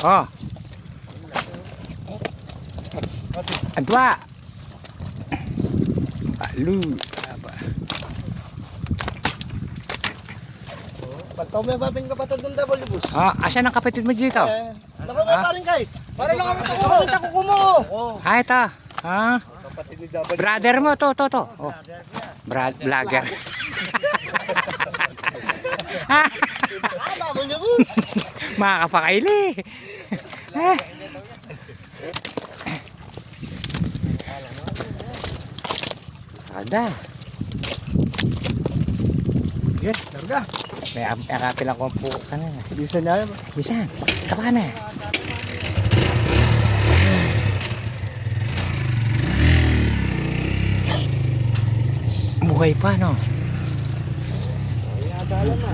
Oh. Adwa. Palu. Pagtaw may babing kapatid ng double bus. Ah, asan ang kapatid mo dito? Naku, may paring kay. Para lang kami tako mo. Ah, ito. Ah, Kapatid ni double. brother mo to. Oh. Vlogger. Double bus. Makakapakaili. Ada. Yes, larga. May akapil ako ang puko ka na. Bisa niya. Bisa. Tapa na. Buhay pa, no? Ay, adala na.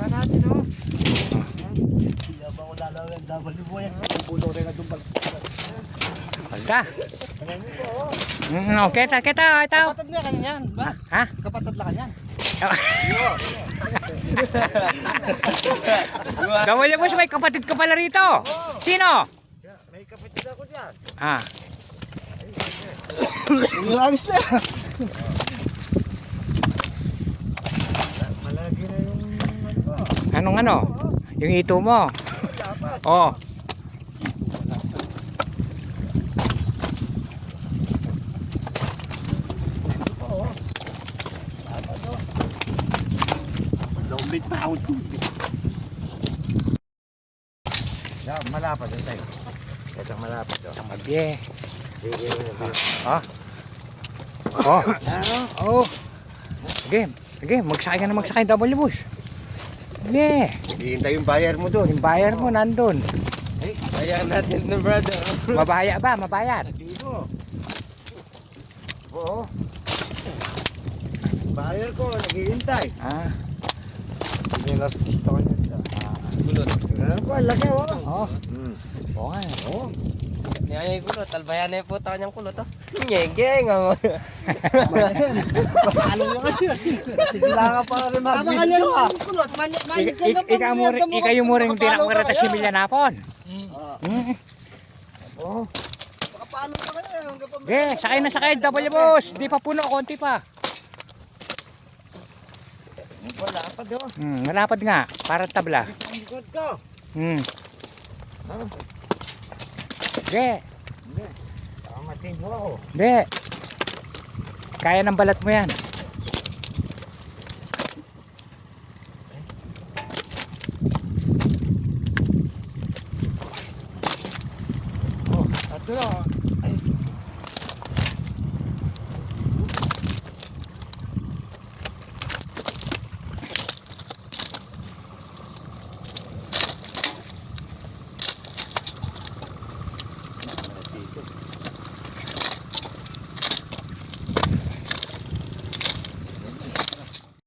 Natin, no? Hindi ba ko lalawin ang double bus yan? Pulo rin na dumbal. Kalda. Okay, kita. Ito. Kapatid niya kanya yan, ba? Ha? Kapatid lang kanya. Gawin mo siya, may kapatid ka pala rito. Sino? May kapatid ako dyan. Ah. Langis na. Malagi na yung Anong ano? Yung ito mo. Oh. Lombit pa ako tubig. Yeah, malapad yan tayo. Ito malapad to. Tamagye. Sige. Oh. Oh. Oh. Sige, magsakay ka na magsakay double bus. Sige. Hihintay yung buyer mo doon. Yung buyer mo nandun. Ay, bayan natin na brother. Mabaya ba? Mabayad. Dito. Oo. Buyer ko, naghihintay. Ah. Hindi nila gusto ko niya. Kulot. Ano ko, laki oh. Oh. Oo nga. Oo. Niyaya yung kulot, talbayan na yung puta kanyang kulot oh. Ngegeng oh. Ano nga yun? Sigla ka pa rin mag-video ah. Ikaw mo rin hindi na kumara si Milya Napon. Oo. Makapalo pa kayo. Sige, sakay double bus. Di pa puno, konti pa. Wala pa doon. Malapad nga, para tabla. Ang likod ko. Hindi. Hindi. Baka matibo ako. Hindi. Kaya ng balat mo yan. Ito na.